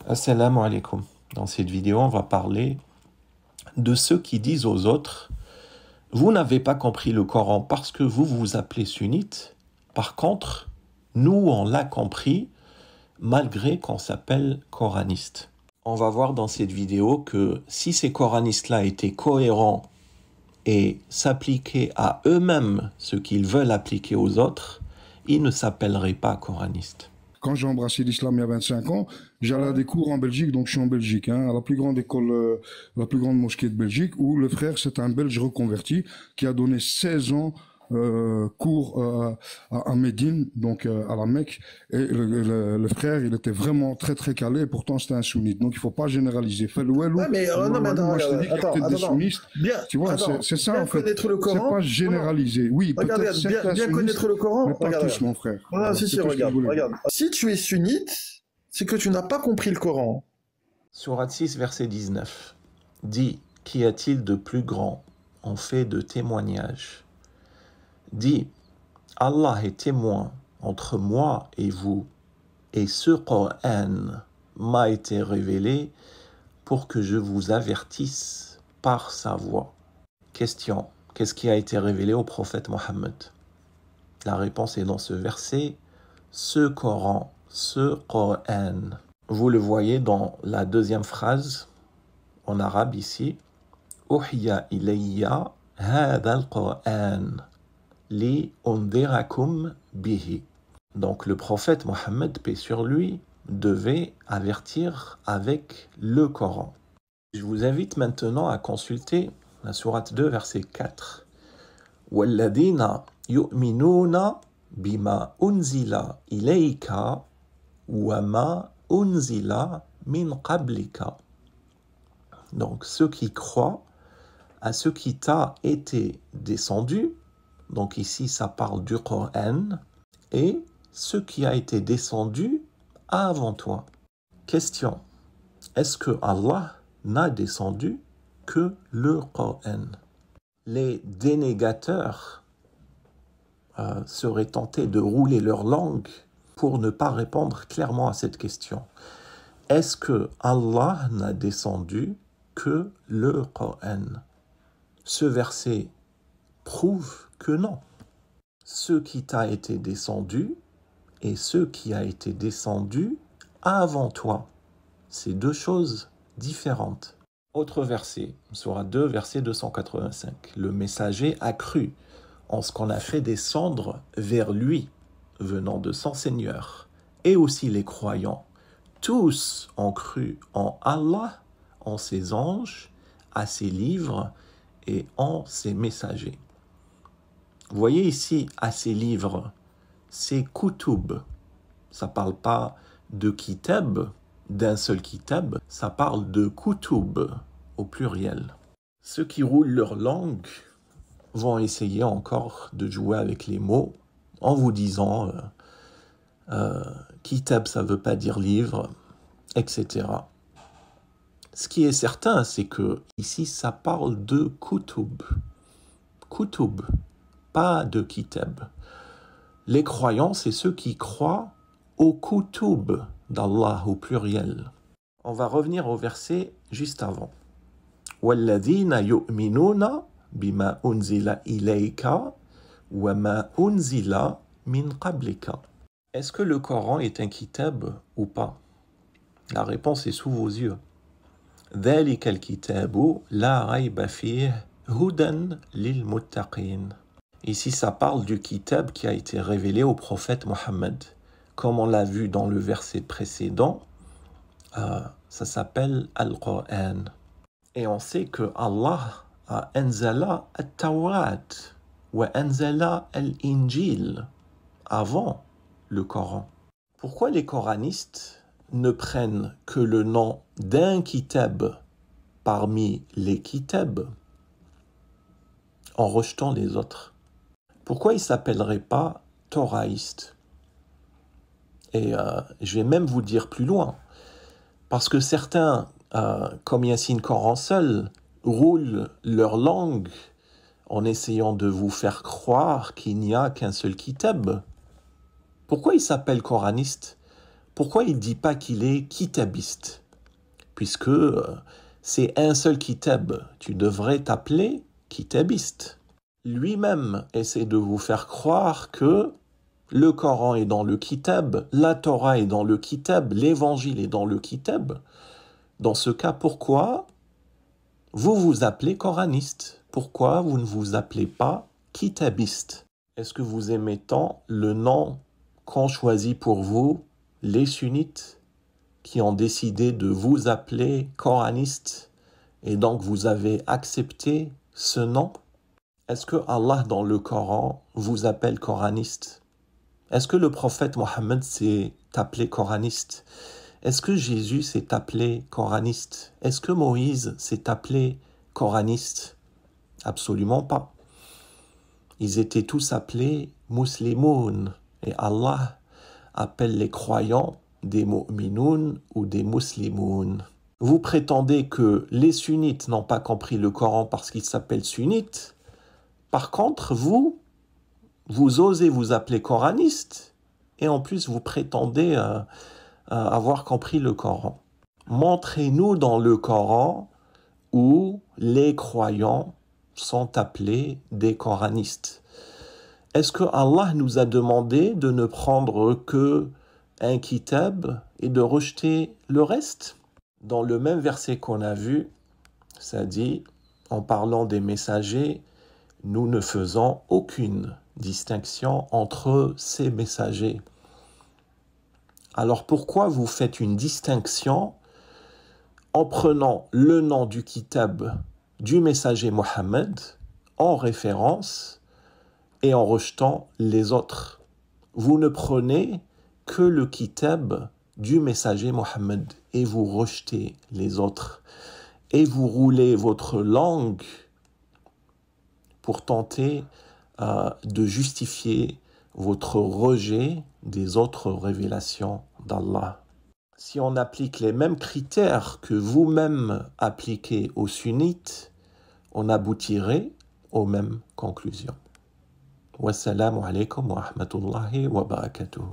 Assalamu alaikum. Dans cette vidéo, on va parler de ceux qui disent aux autres « Vous n'avez pas compris le Coran parce que vous vous appelez sunnite. Par contre, nous, on l'a compris malgré qu'on s'appelle coraniste. » On va voir dans cette vidéo que si ces coranistes-là étaient cohérents et s'appliquaient à eux-mêmes ce qu'ils veulent appliquer aux autres, ils ne s'appelleraient pas coranistes. Quand j'ai embrassé l'islam il y a 25 ans, j'allais à des cours en Belgique, donc je suis en Belgique, à la plus grande école, la plus grande mosquée de Belgique, où le frère, c'est un Belge reconverti, qui a donné 16 ans cours à Médine, donc à la Mecque, et le frère, il était vraiment très très calé, et pourtant c'était un sunnite, donc il faut pas généraliser. Fais le Ouais, mais non, mais attends, moi je te dis qu'il y a peut-être des sunnistes, tu vois, c'est ça en fait, connaître le c'est Coran, pas généraliser. Oui, regarde, peut-être certains bien sunnistes, connaître le Coran, mais pas regarde, tous, mon frère. non, Voilà, si, c'est si, tout ce que je regarde, voulais dire. regarde. Si tu es sunnite, c'est que tu n'as pas compris le Coran. Sourate 6, verset 19. Dis, qu'y a-t-il de plus grand en fait de témoignage? Dis, Allah est témoin entre moi et vous, et ce Coran m'a été révélé pour que je vous avertisse par sa voix. Question, qu'est-ce qui a été révélé au prophète Mohammed? La réponse est dans ce verset, ce Coran, ce Coran. Vous le voyez dans la deuxième phrase en arabe ici. Uhiya ilayya hadha al-Qur'an li undirakum bihi. Donc le prophète Mohammed, paix sur lui, devait avertir avec le Coran. Je vous invite maintenant à consulter la sourate 2, verset 4. Walladina yu'minuna bima unzila ilayka wa ma unzila min qablika. Donc ceux qui croient à ce qui t'a été descendu, donc ici ça parle du Coran, et ce qui a été descendu avant toi. Question, est-ce que Allah n'a descendu que le Coran? Les dénégateurs seraient tentés de rouler leur langue pour ne pas répondre clairement à cette question. Est-ce que Allah n'a descendu que le Coran? Ce verset prouve que non. Ce qui t'a été descendu et ce qui a été descendu avant toi, c'est deux choses différentes. Autre verset, Sourate 2, verset 285. Le messager a cru en ce qu'on a fait descendre vers lui, venant de son Seigneur, et aussi les croyants. Tous ont cru en Allah, en ses anges, à ses livres et en ses messagers. Vous voyez ici, à ses livres, c'est kutub. Ça ne parle pas de kitab, d'un seul kitab, ça parle de kutub au pluriel. Ceux qui roulent leur langue vont essayer encore de jouer avec les mots en vous disant kitab ça veut pas dire livre, etc. Ce qui est certain, c'est que ici ça parle de kutub. Kutub, pas de kitab. Les croyants, c'est ceux qui croient au kutub d'Allah au pluriel. On va revenir au verset juste avant. وَالَّذِينَ يُؤْمِنُونَ بِمَا أُنزِلَ إِلَيْكَ وَمَا أُنزِلَ مِنْ قَبْلِكَ. Est-ce que le Coran est un kitab ou pas? La réponse est sous vos yeux. ذَلِكَ الْكِتَابُ لَا رَيْبَ فِيهِ هُدًى لِلْمُتَّقِينَ. Ici, ça parle du kitab qui a été révélé au prophète Mohammed. Comme on l'a vu dans le verset précédent, ça s'appelle Al-Qur'an. Et on sait que Allah a anzala at-Tawrat wa anzala al-Injil avant le Coran. Pourquoi les coranistes ne prennent que le nom d'un kitab parmi les kitabs en rejetant les autres? Pourquoi ils ne s'appelleraient pas Torahistes? Et je vais même vous dire plus loin. Parce que certains, comme Yassine Coran seul, roulent leur langue en essayant de vous faire croire qu'il n'y a qu'un seul kitab. Pourquoi ils s'appellent coranistes? Pourquoi il ne dit pas qu'il est kitabiste? Puisque c'est un seul kitab. Tu devrais t'appeler kitabiste. Lui-même essaie de vous faire croire que le Coran est dans le kitab, la Torah est dans le kitab, l'évangile est dans le kitab. Dans ce cas, pourquoi vous vous appelez coraniste? Pourquoi vous ne vous appelez pas kitabiste? Est-ce que vous aimez tant le nom qu'ont choisi pour vous les sunnites qui ont décidé de vous appeler coraniste et donc vous avez accepté ce nom? Est-ce que Allah dans le Coran vous appelle coraniste? Est-ce que le prophète Mohammed s'est appelé coraniste? Est-ce que Jésus s'est appelé coraniste? Est-ce que Moïse s'est appelé coraniste? Absolument pas. Ils étaient tous appelés muslimoun. Et Allah appelle les croyants des mu'minoun ou des muslimoun. Vous prétendez que les sunnites n'ont pas compris le Coran parce qu'ils s'appellent sunnites. Par contre, vous osez vous appeler coraniste et en plus vous prétendez avoir compris le Coran. Montrez-nous dans le Coran où les croyants sont appelés des coranistes. Est-ce que Allah nous a demandé de ne prendre que un kitab et de rejeter le reste? Dans le même verset qu'on a vu, ça dit, en parlant des messagers, nous ne faisons aucune distinction entre ces messagers. Alors pourquoi vous faites une distinction en prenant le nom du kitab du messager Mohammed en référence et en rejetant les autres? Vous ne prenez que le kitab du messager Mohammed et vous rejetez les autres. Et vous roulez votre langue pour tenter de justifier votre rejet des autres révélations d'Allah. Si on applique les mêmes critères que vous-même appliquez aux sunnites, on aboutirait aux mêmes conclusions. Wassalamu alaikum wa rahmatullahi wa barakatuhu.